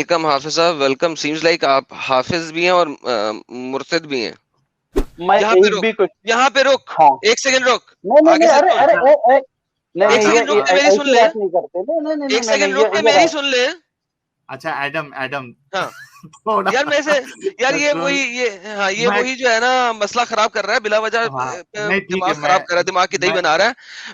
Welcome हाफिज साहब, welcome. Seems like आप हाफिज भी हैं और मुर्शिद भी हैं। मैं यहाँ पे एक रुक, भी कुछ यहाँ पे रुक, हाँ 1 सेकंड रुक, नहीं नहीं आगे नहीं से अरे सुन। अरे नहीं 1 नहीं सेकंड रुक के मेरी सुन ऐसी ले, बात नहीं करते नहीं नहीं नहीं 1 नहीं नहीं सेकंड ये रुक के ये मेरी सुन ले। अच्छा एडम एडम हाँ थोड़ा यार, मैं से यार ये कंट्रोल। वही ये हाँ ये मैं वही जो है ना, मसला खराब कर रहा है बिला वजह, हाँ नहीं ठीक दिमाग है। खराब कर रहा है, दिमाग की दही मैं बना रहा है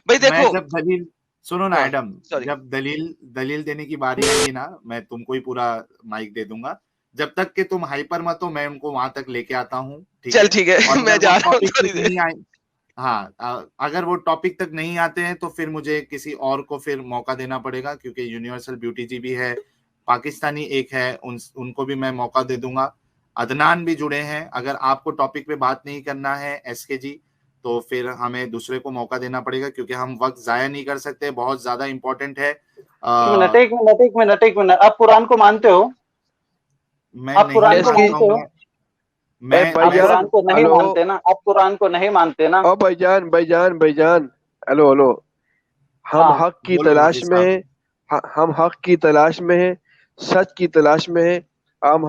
भाई। मैं देखो, जब दलील सुनो ना हाँ एडम, सॉरी, जब दलील दलील देने की बारी आएगी ना, मैं तुमको ही पूरा माइक दे दूंगा। जब तक कि तुम हाइपर मत हो, मैं उनको वहां तक लेके आता हूँ, ठीक चल है। ठीक है और मैं अगर वो जा रहा हूँ टॉपिक थोड़ी तक देर। नहीं आए, हाँ अगर वो टॉपिक तक नहीं आते हैं तो फिर मुझे किसी और को फिर मौका देना पड़ेगा, क्योंकि यूनिवर्सल ब्यूटी जी भी है, पाकिस्तानी एक है, उनको भी मैं मौका दे दूंगा। अदनान भी जुड़े हैं। अगर आपको टॉपिक पे बात नहीं करना है एसके जी, तो फिर हमें दूसरे को मौका देना पड़ेगा, क्योंकि हम वक्त जाया नहीं कर सकते, बहुत ज्यादा इंपॉर्टेंट है। एक मिनट आप कुरान को मानते हो? मैं आप नहीं कुरान को एसके, मानता हूँ। मानते हो? आप मैं कुरान भाईजान, को नहीं हेलो। मानते ना? आप कुरान को नहीं मानते ना? ओ भाईजान, भाईजान, भाईजान, हेलो, हेलो। हम हाँ हक की बोलो तलाश हाफिज में साहब। हैं। हम हक की तलाश में हैं, सच की तलाश में हैं। आप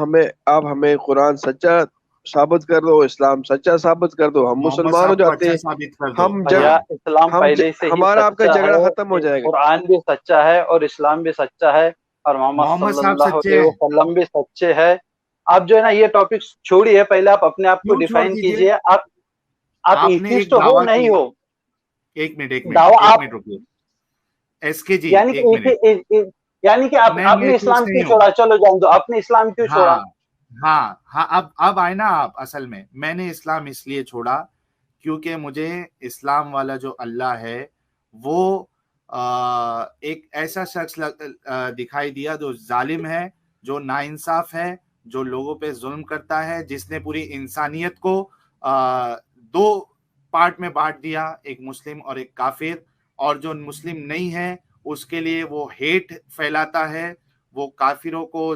हमें कुरान सच्चा साबित कर दो, इस्लाम सच्चा साबित कर दो, हम मोहम्मद मुसलमान हो साहब को जाते अच्छा हैं। साबित कर दो। हम जग भैया, हाँ इस्लाम पहले से ही हमारा आपका सच्चा झगड़ा है, खत्म हो जाएगा। कुरान भी सच्चा है और इस्लाम भी सच्चा है और मोहम्मद मोहम्मद साहब सल्लल्लाहु सच्चे अलैहि हैं। वसल्लम भी सच्चे है। आप जो है ना ये टॉपिक छोड़िए, पहले आप अपने आप को क्यों छोड़ डिफाइन दीजिए? कीजिए। आप आपने एथिस्ट एक हो दावा नहीं किया। हो? एक मिनट एक मिनट दावा एक आप मिनट रुकिए। एसके जी यानी एक कि मिनट। यानी कि आप मैं आपने एथिस्ट इस्लाम नहीं क्यों हूँ। छोड़ा? चलो जान दो, आपने इस्लाम क्यों छोड़ा? हाँ हाँ हाँ, अब आए ना आप। असल में मैंने इस्लाम इसलिए छोड़ा क्योंकि मुझे इस्लाम वाला जो अल्लाह है वो एक ऐसा शख्स दिखाई दिया जो जालिम है, जो नाइंसाफ है, जो लोगों पे जुल्म करता है, जिसने पूरी इंसानियत को दो पार्ट में बांट दिया, एक मुस्लिम और एक काफिर। और जो मुस्लिम नहीं है उसके लिए वो हेट फैलाता है, वो काफिरों को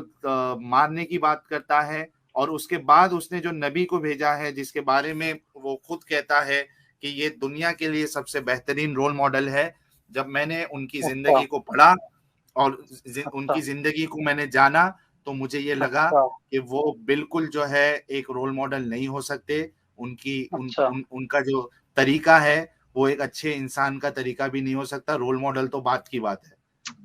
मारने की बात करता है। और उसके बाद उसने जो नबी को भेजा है, जिसके बारे में वो खुद कहता है कि ये दुनिया के लिए सबसे बेहतरीन रोल मॉडल है। जब मैंने उनकी अच्छा जिंदगी को पढ़ा और अच्छा उनकी जिंदगी को मैंने जाना, तो मुझे ये लगा अच्छा कि वो बिल्कुल जो है एक रोल मॉडल नहीं हो सकते। अच्छा उनका जो तरीका है वो एक अच्छे इंसान का तरीका भी नहीं हो सकता। रोल मॉडल तो बात की बात है।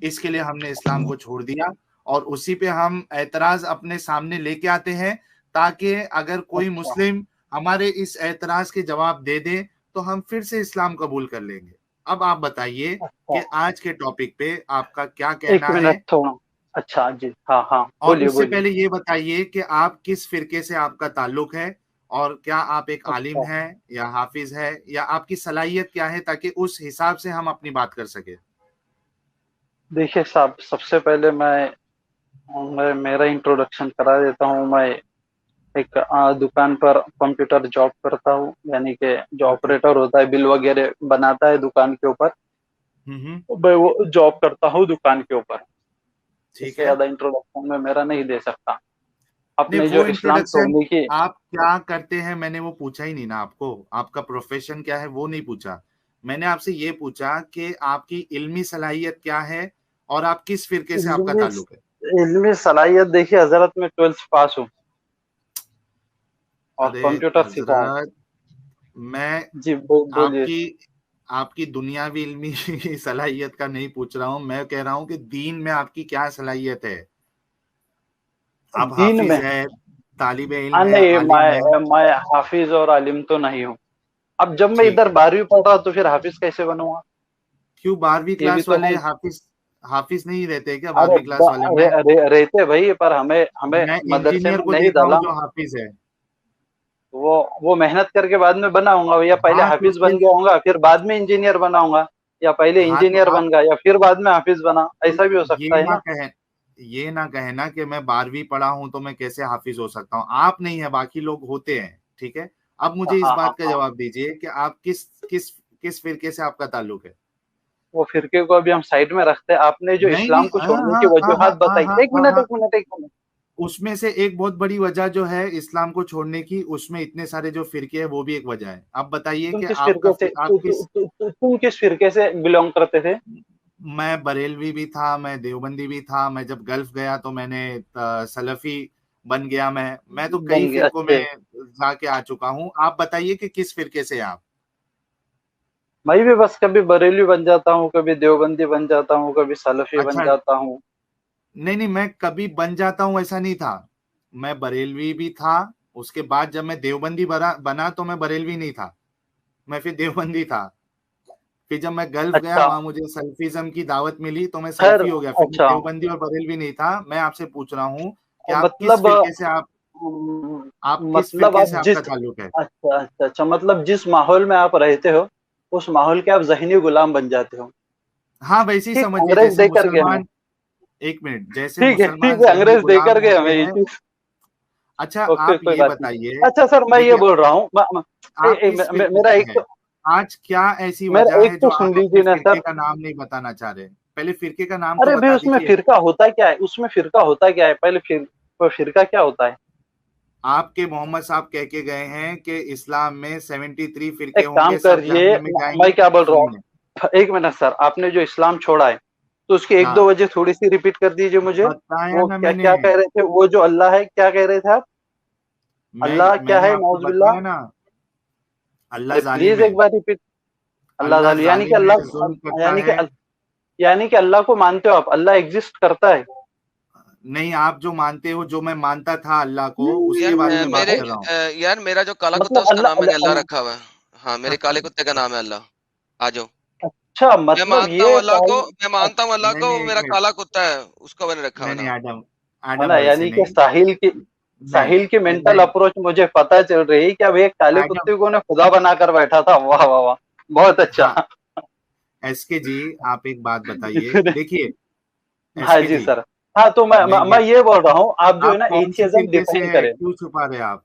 इसके लिए हमने इस्लाम को छोड़ दिया और उसी पे हम एतराज अपने सामने लेके आते हैं, ताकि अगर कोई अच्छा मुस्लिम हमारे इस एतराज के जवाब दे दे तो हम फिर से इस्लाम कबूल कर लेंगे। अब आप बताइए अच्छा। कि आज के टॉपिक पे आपका क्या एक कहना है। मिनट थोड़ा। अच्छा जी, हाँ हाँ, और बोलिए उससे बोलिए। पहले ये बताइए कि आप किस फिरके से आपका ताल्लुक है, और क्या आप एक आलिम अच्छा हैं या हाफिज है, या आपकी सलाहियत क्या है, ताकि उस हिसाब से हम अपनी बात कर सके। देखिए साहब, सबसे पहले मैं मेरा इंट्रोडक्शन करा देता हूँ। मैं एक दुकान पर कंप्यूटर जॉब करता हूँ, यानी कि जो ओके। ऑपरेटर होता है, बिल वगैरह बनाता है दुकान के ऊपर, हम्म। मैं वो जॉब करता हूँ दुकान के ऊपर। ठीक इससे है। ज्यादा इंट्रोडक्शन में मेरा नहीं दे सकता। नहीं, अपने जो वो इस्लाम इंट्रोडक्शन छोड़ने की आप क्या करते हैं मैंने वो पूछा ही नहीं ना आपको। आपका प्रोफेशन क्या है वो नहीं पूछा। मैंने आपसे ये पूछा कि आपकी इल्मी सलाहियत क्या है और आप किस फिरके से आपका इल्मी ताल्लुक है। इल्मी सलाहियत, देखिए हजरत, मैं 12th पास हूँ और अरे कंप्यूटर सीखा हूँ। हजरत, मैं जी बोलिए। आपकी आपकी दुनियावी इल्मी सलाहियत का नहीं पूछ रहा हूँ। मैं कह रहा हूँ कि दीन में आपकी क्या सलाहियत है। आप दीन हाफिज में है, तालिब इल्म है, नहीं, आलिम है। मैं हाफिज और आलिम तो नहीं हूँ। अब जब मैं ठीक इधर है। 12वीं पढ़ रहा तो फिर हाफिज कैसे बनूंगा? क्यों 12वीं ये भी क्लास तो वाले है। हाफिज हाफिज नहीं रहते क्या अरे 12वीं क्लास वाले? रहते भाई, पर हमें हमें मैं मदरसे इंजीनियर में को नहीं देखा हूँ डाला। जो हाफिज है। वो मेहनत करके बाद में बना होगा, या पहले हाँ तो हाफिज बन फिर, गया होगा फिर बाद में इंजीनियर बना होगा, या पहले हाँ तो इंजीनियर आप बन गया या फिर बाद में हाफिज बना, तो ऐसा भी हो ये सकता है ना ना। कहें ये ना कहना कि मैं 12वीं पढ़ा हूं तो मैं कैसे हाफिज हो सकता हूँ। आप नहीं है, बाकी लोग होते हैं, ठीक है। अब मुझे इस हाँ हाँ बात का हाँ। जवाब दीजिए कि आप किस किस फिरके से आपका ताल्लुक है। वो फिरके को अभी हम साइड में रखते हैं। आपने जो नहीं नहीं, इस्लाम को हाँ छोड़ने हाँ की हाँ वजूहात हाँ हाँ बताई, हाँ एक हाँ मिनट हाँ। एक मिनट एक मिनट। उसमें से एक बहुत बड़ी वजह जो है इस्लाम को छोड़ने की, उसमें इतने सारे जो फिरके हैं वो भी एक वजह है। आप बताइए तुम कि किस आपका फिरके से आप किस तुम किस फिरके से बिलोंग करते थे? मैं बरेलवी भी था, मैं देवबंदी भी था। मैं जब गल्फ गया तो मैंने सलफी बन गया। मैं तो कई बन गया फिरकों अच्छे। में जाके आ चुका हूँ। आप बताइए कि किस फिरके से आप? मैं भी बस कभी बरेली बन जाता हूँ, कभी देवबंदी बन जाता हूँ, कभी सलफी बन अच्छा, जाता हूँ। नहीं नहीं, मैं कभी बन जाता हूँ ऐसा नहीं था। मैं बरेलवी भी था, उसके बाद जब मैं देवबंदी बना तो मैं बरेलवी नहीं था, मैं फिर देवबंदी था। फिर जब मैं गल्फ गया, अच्छा वहां मुझे सल्फिज्म की दावत मिली तो मैं खैर, सल्फी हो गया। फिर मैं अच्छा देवबंदी और बरेलवी नहीं था। मैं आपसे पूछ रहा हूँ कि आप किस मतलब फिरके से आप किस मतलब फिरके आप से जिस, आपका ताल्लुक है? अच्छा अच्छा अच्छा, मतलब जिस माहौल में आप रहते हो उस माहौल के आप ज़हनी गुलाम बन जाते हो। हाँ, वैसे ही ठीक, समझिए अंग्रेज जैसे दे करके हमें। मुसलमान, एक मिनट, जैसे ठीक मुसलमान है, ज़हनी अंग्रेज दे गुलाम करके होते हमें ये हैं। चीज़। अच्छा, ओके, आप कोई ये बात नहीं। बताइए, अच्छा सर, मैं ये देखिए, बोल रहा हूँ, आप किस फिरके मेरा से एक हैं? तो, आज क्या ऐसी वजह मेरा एक है तो जो सुन आप अपने लीजिए ना फिरके सर। का नाम नहीं बताना चाह रहे? पहले फिरके का नाम तो अरे भाई, बता उसमें दीजिए। फिरका होता क्या है? उसमें फिरका होता क्या है? पहले फिर वो फिरका क्या होता है? आपके मोहम्मद साहब कह के गए हैं कि इस्लाम में 73 फिरके एक काम होंगे, सब करिए, जहन्नम में मैं जाएंगे। क्या बोल रहा सुनिए, हूँ, एक मिनट सर, आपने जो इस्लाम छोड़ा है तो उसकी एक दो हाँ, वजह थोड़ी सी रिपीट कर दीजिए मुझे। बताया वो ना क्या मैंने। क्या कह रहे थे? वो जो अल्लाह है, क्या कह रहे थे आप? अल्लाह क्या मैंने है? आपको नौजुबिल्लाह। बताया ना, अल्लाह अरे जालिम प्लीज है। एक बार रिपीट। अल्लाह अल्लाह ताला, यानी कि जालिम है, जुल्म अल्लाह, करता है। यानी कि अल्लाह को मानते हो आप? अल्लाह एग्जिस्ट करता है? नहीं, आप जो मानते हो, जो मैं मानता था अल्लाह को, नहीं, उसके बारे में बात मेरे कर रहा हूँ। यार मेरा जो काला कुत्ता है मतलब उसका अल्लाह नाम मैंने अल्लाह अल्लाह अल्लाह। रखा हुआ है। हाँ, मेरे काले कुत्ते का नाम है अल्लाह। आ जाओ। अच्छा, मैं मतलब मानता हूँ ये अल्लाह को, साहिल। मैं मानता हूँ अल्लाह नहीं को, नहीं, वो एक मेरा मिनट, काला कुत्ता है, उसको मैंने रखा हुआ नहीं नहीं, नाम। एडम, है एडम ना, वैसे यानी कि नहीं। नहीं साहिल की मेंटल नहीं, अप्रोच मुझे पता चल रही है कि अब एक काले एडम, कुत्ते को ने खुदा बनाकर बैठा था। वाह वाह वाह, बहुत हाँ, अच्छा। एसके जी, आप एक बात बताइए, इतने। देखिए हाँ एसके जी जी, सर। हाँ, तो मैं मैं ये, ये बोल रहा हूँ, आप जो है आप ना कौन सी एथियज्म फिरके से डिफाइन है, करें। क्यों छुपा रहे आप?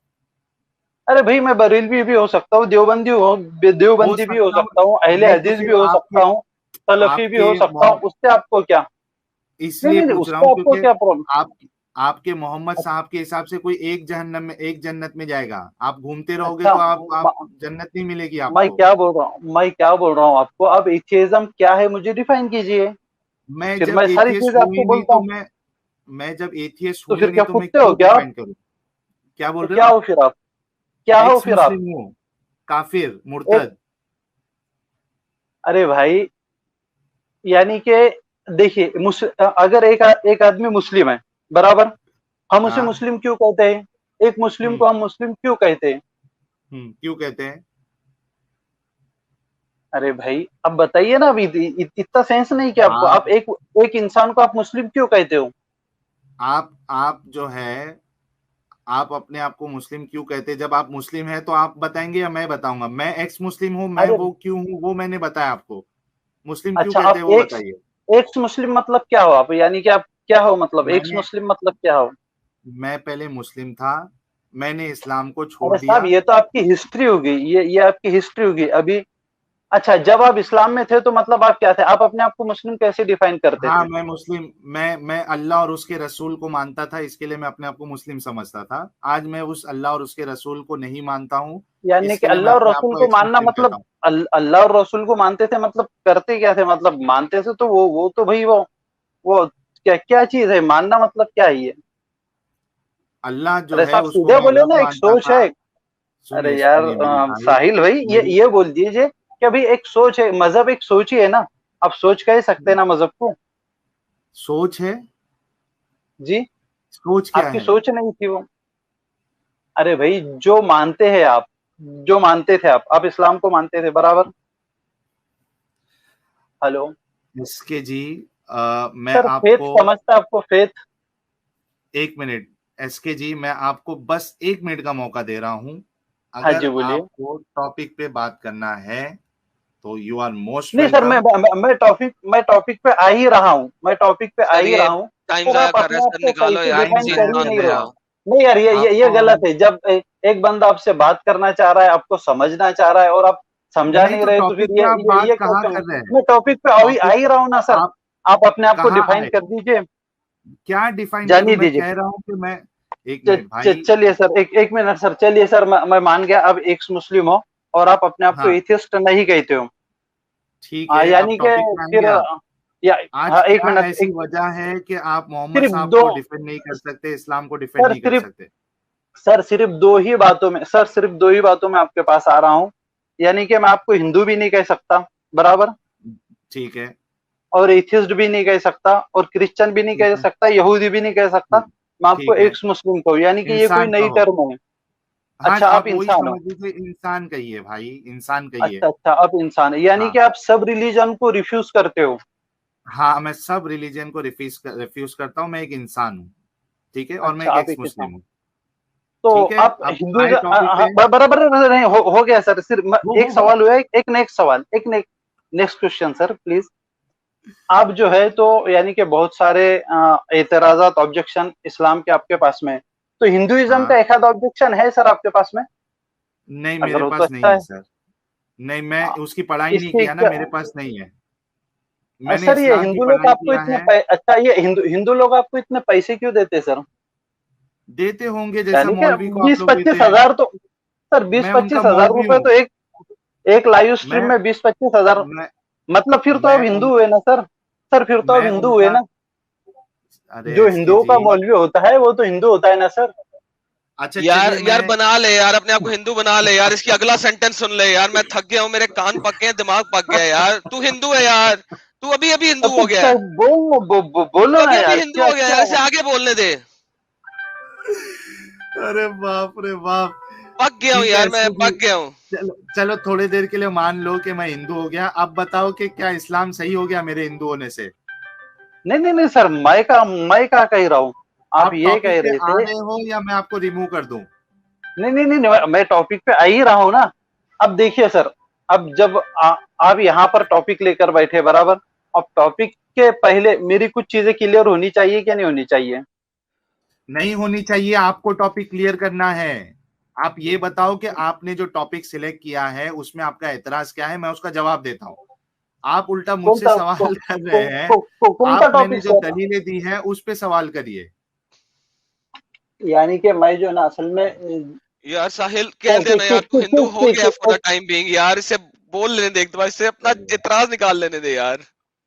अरे भाई, मैं बरेलवी भी हो सकता हूँ, हो देवबंदी भी हो सकता हूँ, सकता हूँ, अहले नहीं तो हदीस भी फिर हो सकता आपके हूँ, सलफी भी आपके हो सकता हूँ, मोहम्मद, उससे आपको क्या? नहीं इसलिए नहीं नहीं, पूछ रहा उससे हूँ आपको क्योंकि क्या प्रॉब्लम? आप आपके मोहम्मद साहब के हिसाब से कोई एक जहन्नम में, एक जन्नत में जाएगा। आप घूमते रहोगे अच्छा, तो आप जन्नत नहीं मिलेगी आपको। मैं क्या बोल रहा हूँ आपको, अब एथियज्म क्या है मुझे डिफाइन कीजिए, मैं फिर जब मैं सारी एथियस्ट चीज हूं आपको ही नहीं बोलता तो हूँ। मैं जब एथियस्ट तो हूं ही फिर नहीं क्या तो मैं कुत्ते हो क्यों क्या आप? डिफाइन करूं? क्या बोल तो रहे क्या हो? हो फिर आप? क्या हो एक्स फिर आप? मुस्लिम हूँ, काफिर, एक, मुर्तद। अरे भाई, यानी कि देखिए, अगर एक आदमी मुस्लिम है, बराबर, हम उसे हाँ, मुस्लिम क्यों कहते हैं? एक मुस्लिम हम्म, को हम मुस्लिम क्यों कहते हैं? क्यों कहते हैं? अरे भाई, अब बताइए ना, अभी इतना सेंस नहीं क्या आपको? आप आप एक एक इंसान को आप मुस्लिम क्यों कहते हो? आप जो है, आप अपने आप को मुस्लिम क्यों कहते हैं? जब आप मुस्लिम हैं तो आप बताएंगे या मैं बताऊंगा? मैं एक्स मुस्लिम हूँ, मैं अरे वो क्यों हूँ वो मैंने बताया आपको। मुस्लिम क्यों अच्छा, कहते आप हैं वो एक्स बताइए। एक्स मुस्लिम मतलब क्या हो आप? यानी कि आप क्या हो? मतलब एक्स मैंने मुस्लिम मतलब क्या हो? मैं पहले मुस्लिम था, मैंने इस्लाम को छोड़ अरे साहब, दिया। ये तो आपकी हिस्ट्री होगी, ये आपकी हिस्ट्री होगी अभी। अच्छा, जब आप इस्लाम में थे तो मतलब आप क्या थे? आप अपने आप को मुस्लिम कैसे डिफाइन करते हाँ, थे? मैं मुस्लिम, मैं अल्लाह और उसके रसूल को मानता था, इसके लिए मैं अपने आप को मुस्लिम समझता था। आज मैं उस अल्लाह और उसके रसूल को नहीं मानता हूँ, यानी कि इसके लिए मैं अल्लाह और अपने आप रसूल को को एक्स मानना मुस्लिम कहता मतलब, हूँ। अल्लाह और रसूल को मानते थे मतलब करते क्या थे? मतलब मानते थे तो वो तो भाई वो क्या क्या चीज है? मानना मतलब क्या है ये? अल्लाह जो अरे है साहब, उसको सीधे मैं बोले अलग ना, एक मानता सोच था। है। सुनिए अरे यार, सुनिए मेरे भाई, साहिल भाई, मेरी ये बोल दीजिए कि अभी एक सोच है, मजहब एक सोच ही है ना। आप सोच कह ही सकते हैं ना मजहब को। सोच है। जी, सोच क्या आपकी है? सोच नहीं थी वो? अरे भाई, जो मानते हैं आप, जो मानते थे आप इस्लाम को मानते थे, बराबर। हेलो इसके जी, मैं सर, फेथ आपको समझता है आपको? फेथ। एक मिनट, एसके जी, मैं आपको बस एक मिनट का मौका दे रहा हूं। हाँ जी, अगर बोलिए। आपको टॉपिक पे बात करना है तो यू आर मोस्ट नहीं सर, वेलकम। मैं टॉपिक पे आ ही रहा हूँ, मैं टॉपिक पे आ सर ही ये रहा हूँ। टाइम पर जाया आप कर रहे अपने हैं आप सर, को सही निकालो से यार, डिफाइन टाइम कर जाया ही कर नहीं रहे रहे हैं हो। आप। नहीं यार, ये आपको गलत है। जब एक बंदा आपसे बात करना चाह रहा है, आपको समझना चाह रहा है, और आप समझा नहीं नहीं तो रहे, तो टॉपिक फिर पे आप बात ये कहाँ कैसे? कर रहे हैं? मैं टॉपिक पे आ टॉपिक ही रहा हूँ ना सर। आप आप अपने आप को कहाँ डिफाइन आए? कर दीजिए, क्या डिफाइन करूं? जानिए मैं दीजिए। कह रहा हूं कि मैं, एक मिनट भाई, चलिए सर, एक मिनट सर, चलिए सर, मैं मान गया अब एक्स मुस्लिम हो, और आप अपने आप को हाँ एथियस्ट नहीं कहते हो। ठीक है, अब यानी कि टॉपिक में फिर आएंगे आप। या आज हाँ, एक क्या मिनट, ऐसी वजह है कि आप मोहम्मद सिर्फ साहब दो, को डिफेंड नहीं कर सकते, इस्लाम को डिफेंड सर नहीं कर सिर्फ सकते? सर सिर्फ दो ही बातों में, सर सिर्फ दो ही बातों में आपके पास आ रहा हूँ। यानी कि मैं आपको हिंदू भी नहीं कह सकता, बराबर, ठीक है, और एथिस्ट भी नहीं कह सकता, और क्रिश्चियन भी नहीं ठीक कह है, सकता, यहूदी भी नहीं कह सकता। ठीक मैं आपको ठीक है। एक्स मुस्लिम कहूँ, यानी कि ये कोई इंसान नई कहो। टर्म है। हाँ, अच्छा, आप आप वही इंसान हो। समझ लीजिए, इंसान कहिए भाई, इंसान कहिए। अच्छा अच्छा, आप इंसान है, यानी हाँ, कि आप सब रिलीजन को रिफ्यूज करते हो। हाँ, मैं सब रिलीजन को रिफ्यूज करता हूँ, मैं एक इंसान हूँ, ठीक है, और मैं अच्छा, एक आप एक्स एक इंसान, मुस्लिम हूँ। तो ठीक है, आप अब आए हिंदुइज्म, टॉपिक पे। बराबर नहीं हो गया सर, सिर्फ एक हो सवाल हुआ है, एक नेक्स्ट सवाल, एक नेक्स्ट क्वेश्चन सर प्लीज। आप जो है तो यानी कि बहुत सारे एतराजात, ऑब्जेक्शन इस्लाम के आपके पास में है। तो हिंदुइज्म का हाँ, एक आध ऑब्जेक्शन है सर आपके पास में? नहीं अगर मेरे हो तो पास अच्छा नहीं है है। सर। नहीं, मैं आ, उसकी पढ़ाई नहीं इसके किया ना, क्या, मेरे पास नहीं है। मैंने सर ये इस्लाम की हिंदू लोग पढ़ाई आपको किया इतने है। अच्छा, ये हिंदू हिंदू लोग आपको इतने पैसे क्यों देते सर? देते होंगे, जैसा यानी कि मौलवी को आप बीस लोग देते पच्चीस हैं। हजार तो, सर बीस मैं उनका पच्चीस हजार मौलवी रुपए हूँ। तो एक लाइव स्ट्रीम मैं में 20-25 हजार, मैं मतलब फिर तो आप मैं हिंदू उन हुए ना सर? सर फिर तो आप मैं हिंदू हुए उनका ना? अरे जो एसके हिंदुओं जी। का मौलवी होता है वो तो हिंदू होता है ना सर? अच्छा यार चलिए, यार मैं बना ले यार, अपने आप को हिंदू बना ले यार, इसकी अगला सेंटेंस सुन ले यार, मैं थक गया हूँ, मेरे कान पक गए हैं, दिमाग पक गया है यार। तू हिंदू है यार, तू अभी अभी हिंदू तो हो गया है, तू बोलो ना अभी अभी यार, हिंदू क्या हो गया है क्या यार, इसे हुआ? आगे बोलने दे। अरे बाप रे बाप। पक गया हूँ ठीक है यार, मैं एसके जी, पक गया हूँ। चलो चलो, थोड़ी देर के लिए मान लो कि मैं हिंदू हो गया। अब बताओ कि क्या इस्लाम सही हो गया मेरे हिंदू होने से? नहीं नहीं नहीं सर, मैं का कह रहा हूँ, आप आप ये टॉपिक कह पे रहे आ थे। रहे हो या मैं आपको रिमूव कर दूं? नहीं नहीं नहीं नहीं, मैं टॉपिक पे आ ही रहा हूँ ना। अब देखिए सर, अब जब आप यहाँ पर टॉपिक लेकर बैठे, बराबर, अब टॉपिक के पहले मेरी कुछ चीजें क्लियर होनी चाहिए क्या नहीं होनी चाहिए? नहीं होनी चाहिए, आपको टॉपिक क्लियर करना है। आप ये बताओ कि आपने जो टॉपिक सिलेक्ट किया है उसमें आपका एतराज क्या है, मैं उसका जवाब देता हूँ। आप उल्टा कौन मुझसे सा सवाल कर रहे हैं। कौन सा आप मैंने टॉपिक जो सर? दलीलें दी है उस पे सवाल करिए। यानी कि मैं जो ना असल में यार साहिल कह देना यार, तू हिंदू हो गया फॉर द टाइम बीइंग यार, इसे बोल लेने दे एक बार, इससे अपना इतराज निकाल लेने दे यार।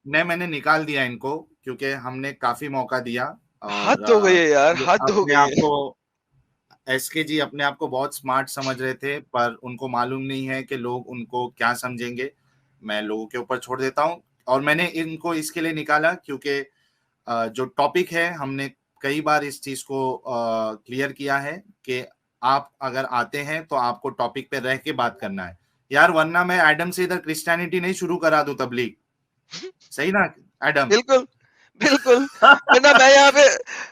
नहीं, मैंने निकाल दिया इनको, क्योंकि हमने काफी मौका दिया। और हद हो गई है यार, ये हद हो अपने गई आप है। को, एसके जी अपने आप को बहुत स्मार्ट समझ रहे थे, पर उनको मालूम नहीं है कि लोग उनको क्या समझेंगे। मैं लोगों के ऊपर छोड़ देता हूँ। और मैंने इनको इसके लिए निकाला क्योंकि जो टॉपिक है, हमने कई बार इस चीज को क्लियर किया है कि आप अगर आते हैं तो आपको टॉपिक पे रह के बात करना है यार, वरना मैं एडम से इधर क्रिश्चियनिटी नहीं शुरू करा दूं तबलीग। सही ना एडम? बिल्कुल बिल्कुल। वरना मैं यहाँ पे,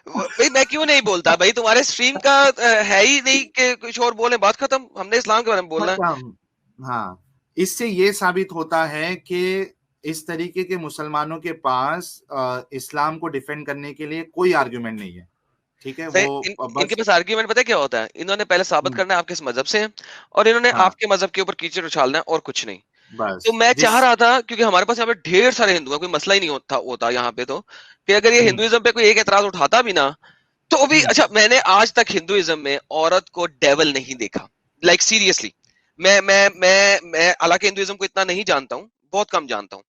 भाई मैं क्यों नहीं बोलता भाई, तुम्हारे स्ट्रीम का है ही नहीं कि कुछ और बोले, बात खत्म, हमने इस्लाम के बारे में बोलना है। खत्म। हाँ, इससे ये साबित होता है कि इस तरीके के मुसलमानों के पास इस्लाम को डिफेंड करने के लिए कोई आर्गुमेंट नहीं है। ठीक है, सही, वो इनके बस। पास आर्ग्यूमेंट पता है क्या होता है, इन्होंने पहले साबित करना है आप किस मजहब से हैं, और इन्होंने हाँ, आपके मजहब के ऊपर कीचड़ उछालना है, और कुछ नहीं। तो बस मैं चाह जिस रहा था, क्योंकि हमारे पास यहाँ पे ढेर सारे हिंदू हैं, कोई मसला ही नहीं होता यहाँ पे, तो कि अगर ये हम्म, हिंदुइज्म पे कोई एक एतराज उठाता भी ना, तो भी हम्म, अच्छा। मैंने आज तक हिंदुइज्म में औरत को डेविल नहीं देखा, लाइक सीरियसली। मैं हालांकि हिंदुइज्म को इतना नहीं जानता हूँ, बहुत कम जानता हूँ,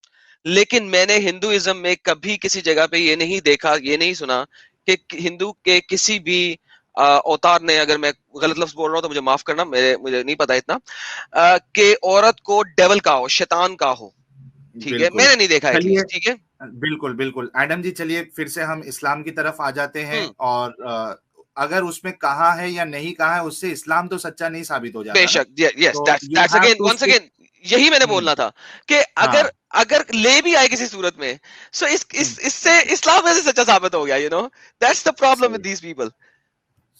लेकिन मैंने हिंदुइज्म में कभी किसी जगह पे ये नहीं देखा, ये नहीं सुना कि हिंदू के किसी भी अवतार ने, अगर मैं गलत लफ्ज बोल रहा हूँ तो मुझे माफ करना, मुझे नहीं पता इतना, कि औरत को डेविल का हो, शैतान का हो। ठीक है, बिल्कुल। मैंने नहीं देखा चलिए, एटलीस्ट। ठीक है। बिल्कुल बिल्कुल एडम जी, चलिए फिर से हम इस्लाम की तरफ आ जाते हैं। हम्म। और अगर उसमें कहा है या नहीं कहा है, उससे इस्लाम तो सच्चा नहीं साबित हो जाता ना। बेशक, यस, तो you that's have again, to once stick. Again, यही मैंने बोलना था कि अगर हाँ, अगर ले भी आए किसी सूरत में, सो इससे इस्लाम में से सच्चा साबित हो गया, दैट्स द प्रॉब्लम विद सही दीस पीपल।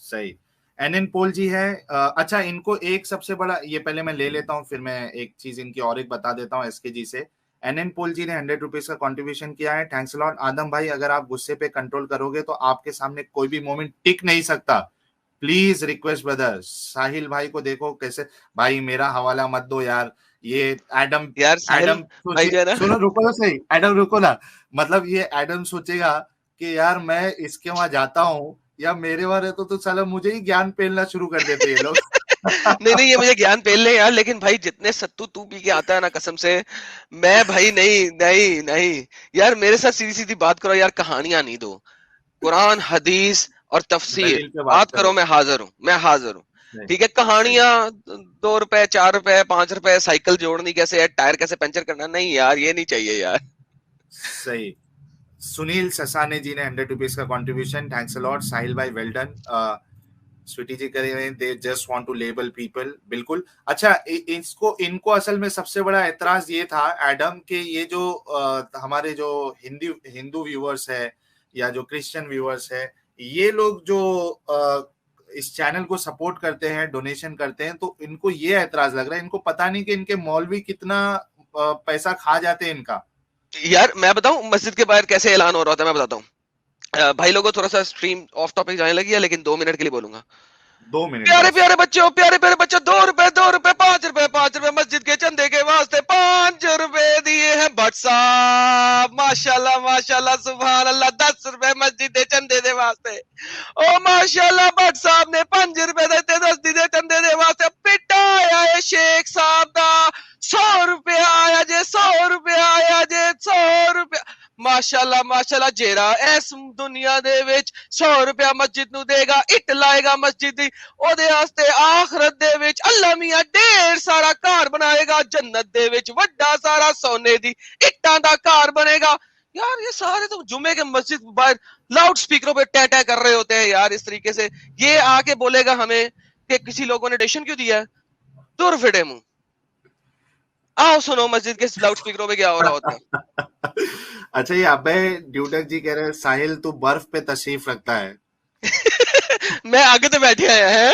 सही। एनएन पोल जी है। अच्छा, इनको एक सबसे बड़ा, ये पहले मैं ले लेता हूँ, फिर मैं एक चीज इनकी और एक बता देता हूँ एसके जी से। एनएन पोल जी ने 100 रुपीज का कंट्रीब्यूशन किया है, थैंक्स लॉट। आदम भाई, अगर आप गुस्से पे कंट्रोल करोगे तो आपके सामने कोई भी मोमेंट टिक नहीं सकता। Please request brother. साहिल भाई को देखो कैसे, भाई मेरा हवाला मत दो यार। ये एडम यार साहिल एडम भाई सोचे, जो है ना, सुनो रुको तो सही, एडम रुको ना। मतलब ये एडम सोचेगा कि यार मैं इसके वहां जाता हूँ या मेरे वहां रहता तो साला मुझे ही ज्ञान पेलना शुरू कर देते ये लोग। नहीं ये मुझे ज्ञान पेल ले यार, लेकिन भाई जितने सत्तू तू पी के आता है ना, कसम से मैं भाई नहीं यार, मेरे साथ सीधी सीधी बात करो यार, कहानियां नहीं दो, कुरान हदीस और तफसीर दलील पे बात करो, मैं हाजिर हूँ। ठीक है, कहानियां 2 रुपए 4 रुपए 5 रुपए, साइकिल जोड़नी कैसे है, टायर कैसे पंचर करना, नहीं यार ये नहीं चाहिए यार। सही। सुनील ससाने जी ने 100 रुपीज का contribution, thanks a lot. Sahil भाई वेल डन। स्वीटी जी करेंगे, they just want to label people, बिल्कुल। अच्छा, इनको असल में सबसे बड़ा एतराज ये था एडम के, ये जो हमारे जो हिंदू व्यूअर्स है या जो क्रिश्चियन व्यूअर्स है, ये लोग जो इस चैनल को सपोर्ट करते हैं, डोनेशन करते हैं, तो इनको ये एतराज लग रहा है, इनको पता नहीं कि इनके मौलवी कितना पैसा खा जाते हैं इनका। यार मैं बताऊं मस्जिद के बाहर कैसे ऐलान हो रहा था, मैं बताता हूँ भाई लोगों, थोड़ा सा स्ट्रीम ऑफ टॉपिक जाने लगी है, लेकिन 2 मिनट के लिए बोलूंगा। 2 मिनट। प्यारे बच्चों 2 रुपए 5 रुपए मस्जिद के चंदे के वास्ते 5 रुपए दिए हैं भट्ट साहब, माशाल्लाह सुभान अल्लाह। 10 रुपए मस्जिद के चंदे दे वास्ते, ओ माशाल्लाह भट्ट साहब ने 5 रुपए देते 10 दे चंदे दे वास्ते। बेटा आया है शेख साहब दा 100 रुपए आया जे, 100 रुपए आया जे, 100 रुपए माशाल्लाह जेरा इस दुनिया दे विच 100 रुपया मस्जिद नु देगा, इट लाएगा मस्जिद दी, ओदे वास्ते आखरत दे विच अल्लाह मियां ढेर सारा घर बनाएगा, जन्नत दे विच वड्डा सारा सोने दी इट्टां दा घर बनेगा। यार ये सारे तो जुमे के मस्जिद बाहर लाउड स्पीकरों पे टै टै कर रहे होते हैं यार इस तरीके से। ये आके बोलेगा हमें कि किसी लोगों ने डोनेशन क्यों दिया है, दूर फिटे मुंह, आओ सुनो मस्जिद के लाउड स्पीकरों पे क्या हो रहा होता है। अच्छा, ये अभय ड्यूटक जी कह रहे हैं साहिल तू बर्फ पे तशरीफ रखता है। मैं आगे तो बैठे आया है।